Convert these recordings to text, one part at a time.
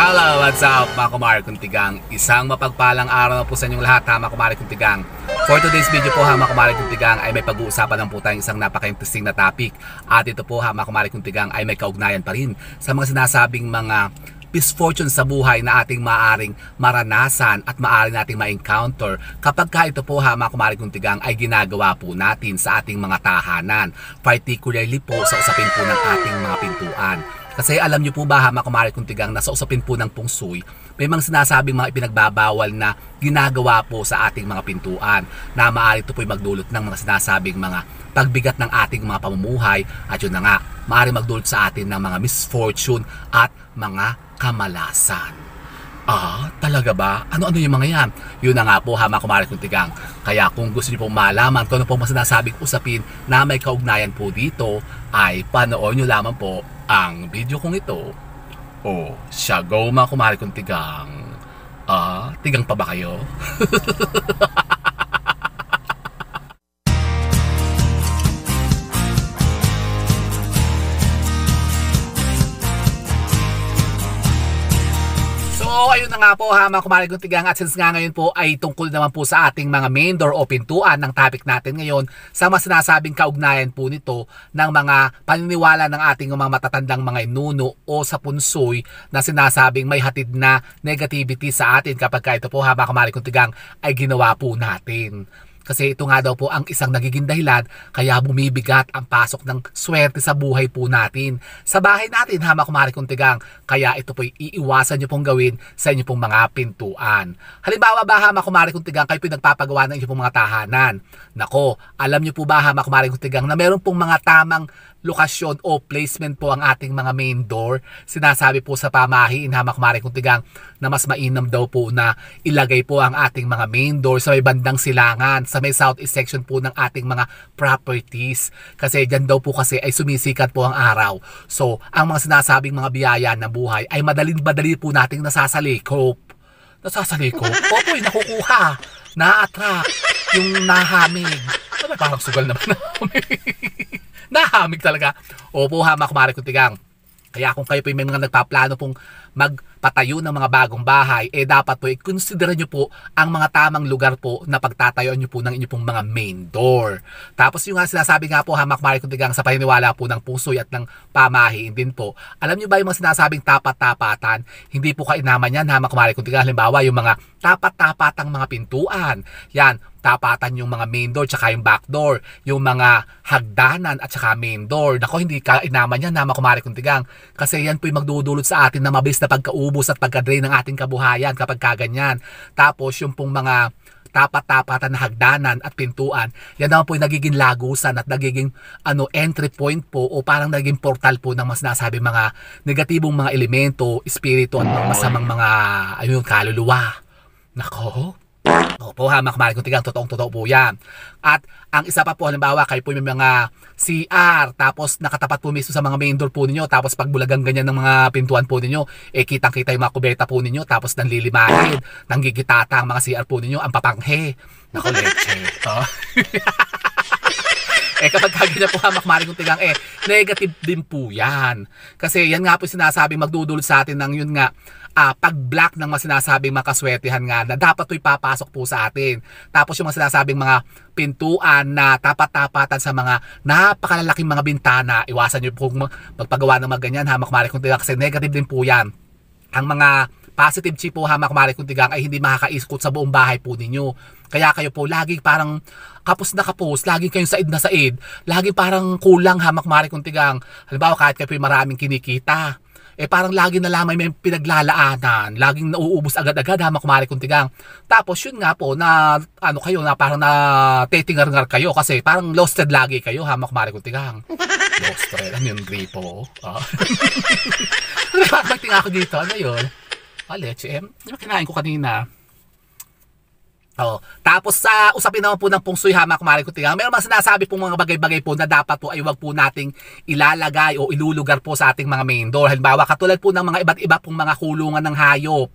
Hello, what's up mga kumare kong tigang? Isang mapagpalang araw na po sa inyong lahat ha mga kumare kong tigang. For today's video po ha mga kumare kong tigang ay may pag-uusapan lang po tayong isang napaka-interesting na topic. At ito po ha mga kumare kong tigang ay may kaugnayan pa rin sa mga sinasabing mga misfortune sa buhay na ating maaring maranasan at maaring nating ma-encounter kapag ka ito po ha mga kumare kong tigang ay ginagawa po natin sa ating mga tahanan, particularly po sa usapin po ng ating mga pintuan. Kasi alam nyo po ba ha mga kumare kong tigang na sa usapin po ng Feng Shui, may mga sinasabing mga ipinagbabawal na ginagawa po sa ating mga pintuan na maaari ito po magdulot ng mga sinasabing mga pagbigat ng ating mga pamumuhay at yun na nga, maaari magdulot sa atin ng mga misfortune at mga kamalasan. Talaga ba? Ano-ano yung mga yan? Yun na nga po ha mga kumare kong tigang. Kaya kung gusto niyo pong malaman kung ano po mga sinasabing usapin na may kaugnayan po dito, ay panoorin nyo lamang po ang video kong ito. Siya go mga kumare kong tigang. Tigang pa ba kayo? So ayun na nga po ha mga kumare kong tigang, at since nga ngayon po ay tungkol naman po sa ating mga main door o pintuan ng topic natin ngayon sa mga sinasabing kaugnayan po nito ng mga paniniwala ng ating mga matatandang mga inuno o sa Feng Shui na sinasabing may hatid na negativity sa atin kapag ito po ha mga kumare kong tigang ay ginawa po natin. Kasi ito nga daw po ang isang nagiging dahilan kaya bumibigat ang pasok ng swerte sa buhay po natin. Sa bahay natin ha mga kumare kong tigang, kaya ito po iiwasan nyo pong gawin sa inyo pong mga pintuan. Halimbawa ba ha mga kumare kong tigang, kayo po nagpapagawa ng inyo pong mga tahanan. Nako, alam nyo po ba ha mga kumare kong tigang na meron pong mga tamang lokasyon o placement po ang ating mga main door. Sinasabi po sa pamahiin ha mga kumare kong tigang na mas mainam daw po na ilagay po ang ating mga main door sa may bandang silangan, sa may southeast section po ng ating mga properties. Kasi dyan daw po kasi ay sumisikat po ang araw. So, ang mga sinasabing mga biyaya ng buhay ay madali po nating nasasalikop. Nasasalikop? Opo, nakukuha. Na-attract. Yung nahamig. Parang sugal naman nahamig talaga. Opo ha mga kumare kong tigang. Kaya kung kayo po may mga nagpaplano pong magpatayo ng mga bagong bahay, dapat po i-consider nyo po ang mga tamang lugar po na pagtatayuan nyo po ng inyo pong mga main door. Tapos yung sinasabi nga po ha mga kumare kong tigang sa paniniwala po ng Feng Shui at ng pamahiin din po. Alam nyo ba yung mga sinasabing tapat-tapatan? Hindi po kainaman yan ha mga kumare kong tigang. Halimbawa yung mga tapat-tapatang mga pintuan. Yan, tapatan yung mga main door tsaka yung back door, yung mga hagdanan at tsaka main door. Nako, hindi kainaman yan na mga kumare kong tigang. Kasi yan po yung magdudulot sa atin na mabilis na pagkaubos at pagka-drain ng ating kabuhayan kapag kaganyan. Tapos yung pong mga tapat-tapatan na hagdanan at pintuan, yan naman po yung nagiging lagusan at nagiging entry point po o parang nagiging portal po ng mas nasabi mga negatibong mga elemento, espiritu at mga masamang mga kaluluwa. Nako. Opo ha mga kumare kong tigang, totoong-totoo po yan. At ang isa pa po, halimbawa kayo po may mga CR tapos nakatapat po mismo sa mga main door po ninyo, tapos pag bulagang ganyan ng mga pintuan po ninyo, kitang-kita yung mga kubeta po ninyo, tapos nanlilimahin, nanggigitata ang mga CR po ninyo, ang papanghe. Naku, leche. Kapag kagaya po ha mga kumare kong tigang, negative din po yan. Kasi yan nga po sinasabing magdudulot sa atin ng yun nga, pag-block ng mga sinasabing makaswertihan nga na dapat ito'y papasok po sa atin. Tapos yung mga sinasabing mga pintuan na tapat-tapatan sa mga napakalalaking mga bintana, iwasan nyo po magpagawa ng mga ganyan ha mga kumare kong tigang, kasi negative din po yan. Ang mga positive chi po ha mga kumare kong tigang ay hindi makakaiskot sa buong bahay po ninyo. Kaya kayo po lagi parang kapos na kapos, lagi kayong said na said, lagi parang kulang ha mga kumare kong tigang. Halimbawa kahit kayo po maraming kinikita, parang lagi na lamang may pinaglalaanan, laging nauubos agad-agad ha mga kumare kong tigang. Tapos yun nga po na kayo na parang na tetingar-ngar kayo kasi parang losted lagi kayo ha mga kumare kong tigang. Losted, ano yung gripo? Magtinga ako dito, ano yun? Leche, di ba kinain ko kanina? Tapos sa usapin naman po ng Feng Shui ha mga kumare kong tigang, meron mga sinasabi pong mga bagay-bagay po na dapat po ay wag po nating ilalagay o ilulugar po sa ating mga main door. Halimbawa katulad po ng mga iba't iba pong mga kulungan ng hayop.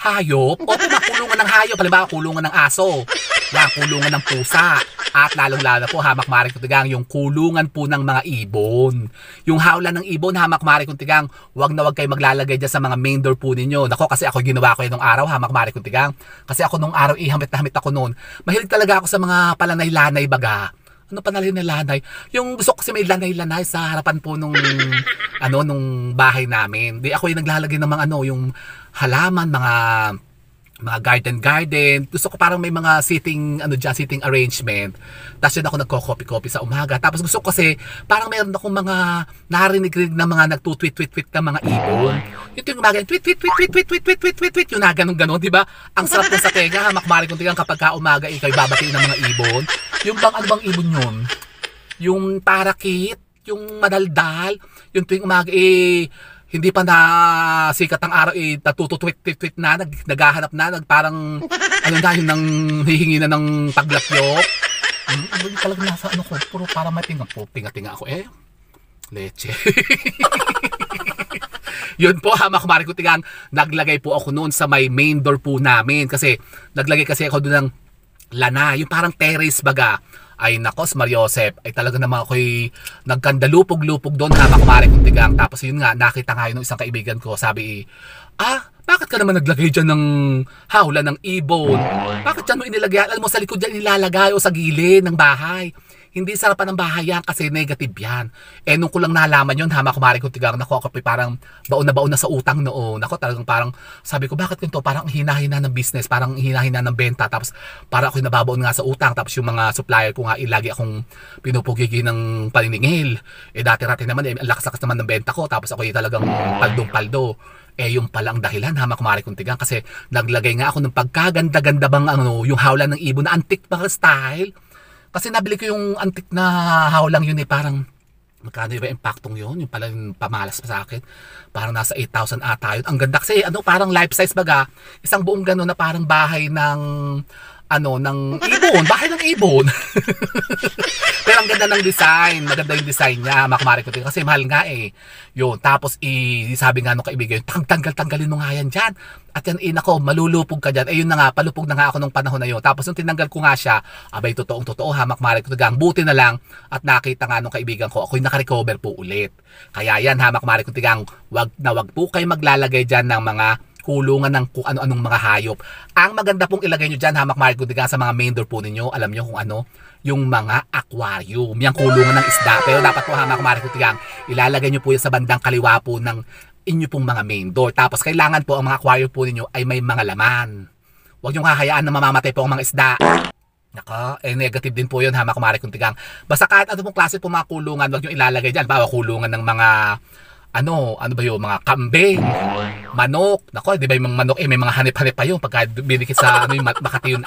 Hayop? O mga kulungan ng hayop, halimbawa kulungan ng aso. Yan, kulungan ng pusa. At lalong-lalo po, hamak mari kuntigang, yung kulungan po ng mga ibon. Yung hawla ng ibon, hamak mari kuntigang, wag na wag kayo maglalagay dyan sa mga main door po ninyo. Nako, kasi ako ginawa ko yun nung araw, hamak mari kuntigang. Kasi ako nung araw, hamit na hamit ako noon. Mahilig talaga ako sa mga palanay-lanay baga. Ano panalin na lanay? Yung gusto ko kasi may lanay-lanay sa harapan po nung nung bahay namin. Di ako yung naglalagay ng mga yung halaman, mga garden. Gusto ko parang may mga sitting sitting arrangement. Tapos yun ako nagko-copy sa umaga. Tapos gusto ko kasi parang meron akong mga narinig na mga nagtutweet na mga ibon. Yung umaga, tweet, yung ganun, di ba? Ang sarap na sa tenga, hamak-mari kung tigang kapag ka umaga ikaw babatiin ng mga ibon. Yung ano bang ibon yun? Yung parakit, yung madaldal, yung tuwing umaga hindi pa na sikat ang araw, natututweet na, naghahanap na, parang, yung nang hihingi na ng taglapyok. Talagang nasa ko, puro para matinga po, tinga ako leche. Yun po, hamak-mari ko tigang, naglagay po ako noon sa may main door po namin, kasi, naglagay kasi ako doon ng lana, yung parang terrace baga. Ay nakos, Mariosep, ay talaga naman ako'y nagkandalupog-lupog doon, hamak-mari kong tigang. Tapos yun nga, nakita nga yun ng isang kaibigan ko, sabi, bakit ka naman naglagay dyan ng hawla ng ibon? Bakit dyan mo inilagay? Alam mo, sa likod dyan nilalagay o sa gilid ng bahay. Hindi sarapan ng bahay yan kasi negative yan. Nung ko lang nalaman yun, hamak-mari kong tigang, ako parang baon na sa utang noon. Ako talagang parang, sabi ko, bakit ganito? Parang hina-hina ng business, parang hina-hina ng benta. Tapos parang ako'y nababaon nga sa utang. Tapos yung mga supplier ko nga, lagi akong pinupugigi ng paniningil. Dati-rati naman, ang lakas-lakas naman ng benta ko. Tapos ako'y talagang paldong-paldo. Yung pala ang dahilan, hamak-mari kong tigang, kasi naglagay nga ako ng pagkaganda-ganda bang yung hawla ng ibon na antique mga style. Kasi nabili ko yung antik na hawlang yun parang, magkano yung impaktong yun? Yung pala yung pamalas pa sa akin. Parang nasa 8,000 ata yun. Ang ganda kasi, parang life size baga. Isang buong gano'n na parang bahay ng ibon. Bahay ng ibon. Pero ang ganda ng design. Maganda yung design niya. Makumari ko din. Kasi mahal nga Yun. Tapos, sabi nga nung kaibigan, tanggalin mo nga yan dyan. At yan, nako, malulupog ka dyan. Yun na nga, palupog na nga ako nung panahon na yun. Tapos, nung tinanggal ko nga siya, abay, totoo, hamak-mari ko tigang. Buti na lang, at nakita nga nung kaibigan ko, ako'y nakarecover po ulit. Kaya yan, hamak-mari ko tigang, wag po kayo maglalagay dyan ng mga kulungan ng kung ano-anong mga hayop. Ang maganda pong ilagay nyo dyan, hamak-mari ko tigang, sa mga main door po ninyo, alam nyo kung yung mga aquarium, yung kulungan ng isda. Pero dapat po, hamak-mari ko tigang, ilalagay nyo po yan sa bandang kaliwa po ng inyo pong mga main door. Tapos kailangan po ang mga aquarium po ninyo ay may mga laman. Huwag nyo hahayaan na mamamatay po ang mga isda. Naka, negative din po yun, hamak-mari kong tigang. Basta kahit ano pong klase po mga kulungan, huwag nyo ilalagay dyan. Bawa kulungan ng mga ano ba yun, mga kambing, manok. Nako, di ba yung mga manok may mga hanip-hanip pa yun pagka binikit sa yung Makati yun.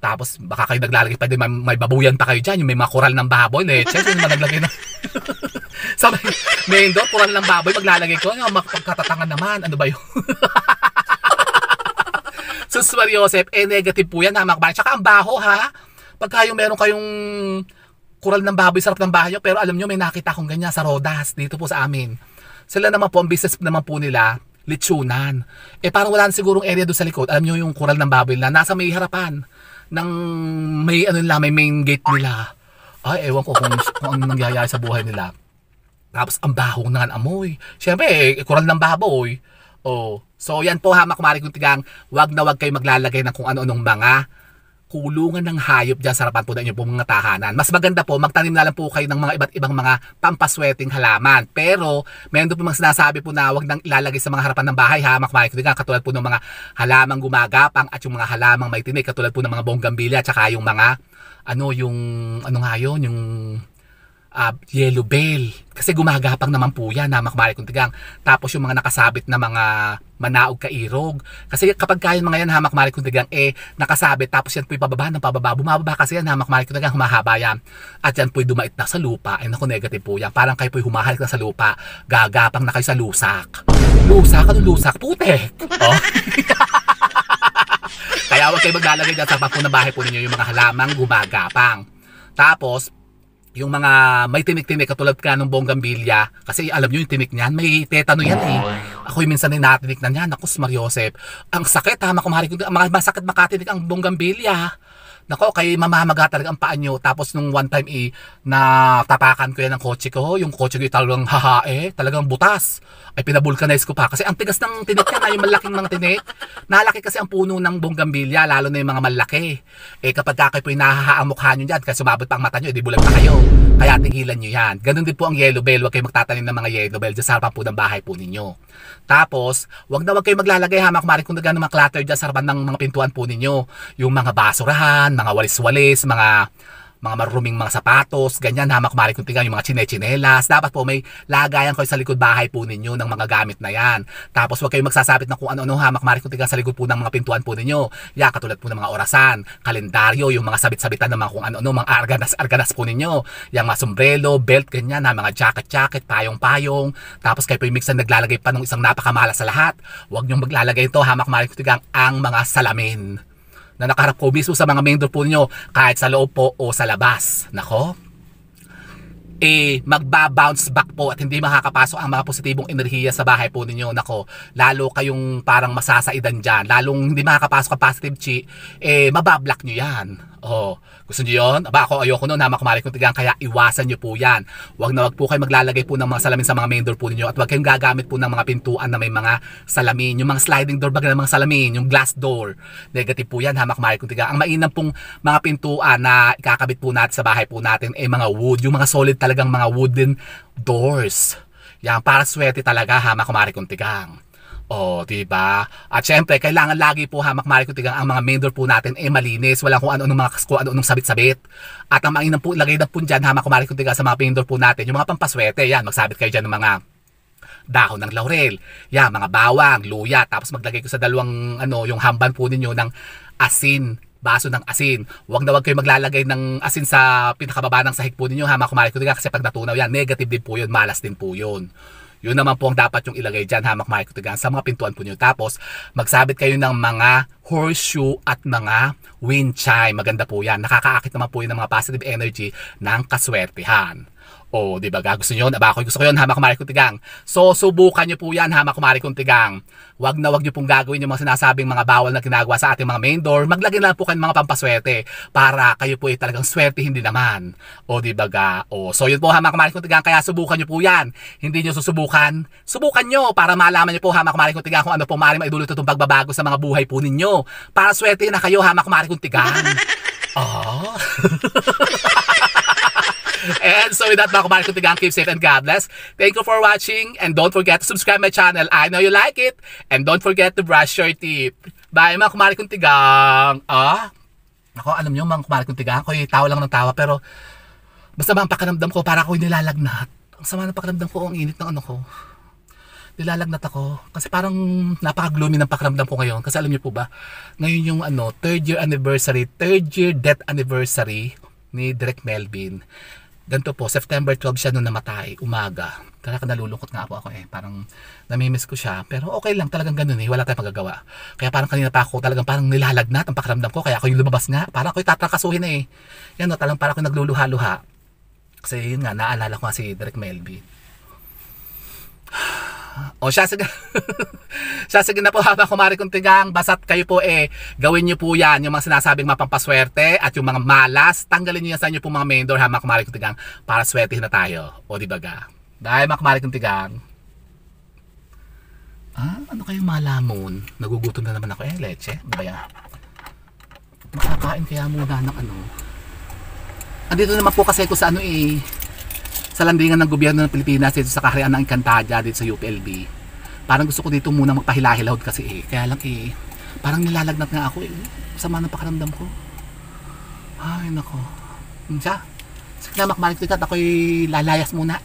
Tapos baka kayo naglalagay pa din, may babuyan pa kayo dyan, yung may mga koral ng baboy, leche, yung naglagay na. Sabi, main door, koral ng baboy, maglalagay ko, magkatatangan naman, ano ba yun? Sus Mariosep, negative po yan, hamak-mari. Tsaka ang baho pagka yung meron kayong kural ng baboy, sarap ng bahay nyo, pero alam nyo, may nakita akong ganyan sa Rodas, dito po sa amin. Sila naman po, ang business naman po nila, litsunan. Parang wala na sigurong area doon sa likod. Alam nyo yung kural ng baboy na nasa may harapan ng may may main gate nila. Ay, ewan ko kung ano nangyayari sa buhay nila. Tapos ang baho ng amoy. Siyempre, kural ng baboy. So yan po, hamak-mari kong tigang, wag na wag kayo maglalagay ng kung ano-anong mga kulungan ng hayop dyan sa harapan po na inyo pong mga tahanan. Mas maganda po, magtanim na lang po kayo ng mga iba't ibang mga pampasweting halaman. Pero, meron doon po mga sinasabi po na huwag nang ilalagay sa mga harapan ng bahay, hamak-mari ko din, katulad po ng mga halamang gumagapang at yung mga halamang may tinik, katulad po ng mga bonggambilya, at saka yung mga, yung yellow bell. Kasi gumagapang naman po yan, hamak-mari kong tigang. Tapos yung mga nakasabit na mga manaog kairog. Kasi kapag kayo mga yan, hamak-mari kong tigang, nakasabit, tapos yan po'y pababa ng pababa. Bumababa kasi yan, hamak-mari kong tigang, humahaba yan. At yan po'y dumait na sa lupa. Naku, negative po yan. Parang kayo po'y humahalik na sa lupa. Gagapang na kayo sa lusak. Lusak? Anong lusak? Putek! Kaya huwag kayo maglalagay dyan sa harapan po ng bahay po ninyo yung mga halamang gumagapang. Tapos, yung mga may tinik-tinik katulad ka ng bonggambilya, kasi alam nyo yung tinik niyan, may tetano yan Ako yung minsan natinik na niyan, ako Mariosep. Ang sakit, hamak-mari ko, masakit makatinik ang bonggambilya. Nako, kay mamamaga talaga ang paa nyo. Tapos nung one time na tapakan ko yan ng kotse ko, yung kotse ko talagang hahae, talagang butas. Ay pinabulkanize ko pa. Kasi ang tigas ng tinik yan, yung malaking mga tinik. Nalaki kasi ang puno ng bonggambilya, lalo na yung mga malaki. Kapag kayo po yung nahaha ang mukha nyo dyan, kasi sumabot pa ang mata nyo, di bulag na kayo. Kaya tigilan nyo yan. Ganun din po ang yellow bell. Huwag kayo magtatanim ng mga yellow bell dyan sa harapan po ng bahay po ninyo. Tapos, wag kayo maglalagay kumari kung nagano mga clutter dyan sa harapan ng mga pintuan po ninyo. Yung mga basurahan, mga walis-walis, mga maruruming mga sapatos, ganyan kumari kung tingnan yung mga chine-chinelas. Dapat po may lagayan kayo sa likod bahay po ninyo ng mga gamit na yan. Tapos wag kayo magsasabit ng kung ano-ano kumari kung tingnan sa likod po ng mga pintuan po ninyo. Katulad po ng mga orasan, kalendaryo, yung mga sabit-sabitan ng mga kung ano-ano, mga arganas po ninyo. Yung mga sombrero, belt, ganyan, mga jacket-jacket, payong-payong. Tapos kayo po yung minsan naglalagay pa ng isang napakamahal sa lahat. Wag niyong maglalagay ito kumari kung tingnan ang mga salamin na nakaharap ko mismo sa mga main door po ninyo, kahit sa loob po o sa labas. Nako, magba-bounce back po at hindi makakapasok ang mga positibong enerhiya sa bahay po ninyo. Nako, lalo kayong parang masasaidan dyan, lalong hindi makakapasok ang positive chi, mabablock nyo yan. Gusto nyo yun? Ako ayoko nun kumari kung tigang, kaya iwasan nyo po yan. Wag po kayo maglalagay po ng mga salamin sa mga main door po ninyo, at wag kayong gagamit po ng mga pintuan na may mga salamin, yung mga sliding door baga ng mga salamin, yung glass door. Negative po yan kumari kung tigang. Ang mainam pong mga pintuan na ikakabit po natin sa bahay po natin mga wood, yung mga solid talagang mga wooden doors. Yan, para swerte talaga kumari kung tigang. Diba? At syempre, kailangan lagi po kumari kung tigang ang mga main door po natin malinis, walang kung ano-anong sabit-sabit. At ang mainam po, ilagay na po dyan kumari kung tigang sa mga main door po natin, yung mga pampaswerte, yan, magsabit kayo dyan ng mga dahon ng laurel, yan, mga bawang, luya, tapos maglagay ko sa dalawang yung hamban po ninyo ng asin, baso ng asin. Wag kayo maglalagay ng asin sa pinakababa ng sahig po ninyo kumari kung tigang, kasi pag natunaw yan, negative din po yun, malas din po yun. Yun naman po ang dapat yung ilagay dyan kumari kung tigang sa mga pintuan po nyo. Tapos magsabit kayo ng mga horseshoe at mga wind chime. Maganda po yan. Nakakaakit naman po yun ng mga positive energy ng kaswertihan. Di ba? Gusto nyo? Gusto ko yun kumari kung tigang. So, subukan nyo po yan kumari kung tigang. Wag nyo pong gagawin yung mga sinasabing mga bawal na ginagawa sa ating mga main door. Maglagay na lang po kayo ng mga pampaswerte para kayo po talagang swerte, hindi naman. Di ba? So, yun po kumari kung tigang. Kaya subukan nyo po yan. Hindi nyo susubukan. Subukan nyo para malaman nyo po kumari kung tigang kung ano po maaaring maidulot itong pagbabago sa mga buhay po ninyo. Para swerte na kayo kumari kung tigang. And so with that mga kumari kung tigang, keep safe and God bless. Thank you for watching, and don't forget to subscribe my channel. I know you like it. And don't forget to brush your teeth. Bye mga kumari kung tigang. Ako, alam nyo mga kumari kung tigang, ako'y tawa lang ng tawa, pero basta ba ang pakiramdam ko, para ako'y nilalagnat. Ang sama ng pakiramdam ko, ang init ng ko. Nilalagnat ako. Kasi parang napaka-gloomy ng pakiramdam ko ngayon. Kasi alam niyo po ba, ngayon yung 3rd year death anniversary ni Direk Melvin. Ganito po, September 12 siya nung namatay, umaga. Talaga nalulungkot nga po ako parang namimiss ko siya. Pero okay lang, talagang ganun wala tayong magagawa. Kaya parang kanina pa ako, talagang parang nilalagnat ang pakiramdam ko. Kaya ako yung lumabas nga, parang ako'y tatrakasuhin Yan talagang parang ako nagluluha-luha. Kasi yun nga, naalala ko nga si Direk Melvin. Siya sige na po kumari kung tigang. Basta't kayo po gawin nyo po yan, yung mga sinasabing mapampaswerte at yung mga malas, tanggalin nyo yan sa inyo po mga main door kumari kung tigang, para swertihin na tayo. Di ba ga? Dahil kumari kung tigang. Ano kayong malamon? Nagugutom na naman ako leche. Ano ba yan? Makakain kaya muna ng Andito naman po kasi ko sa sa landingan ng gobyerno ng Pilipinas dito sa Kaharian ng Encantadia dito sa UPLB. Parang gusto ko dito muna magpahilahilahod kasi kaya lang parang nilalagnat nga ako sama ng pakiramdam ko. Ay nako. Sige na, makmalik tikat, ako'y lalayas muna.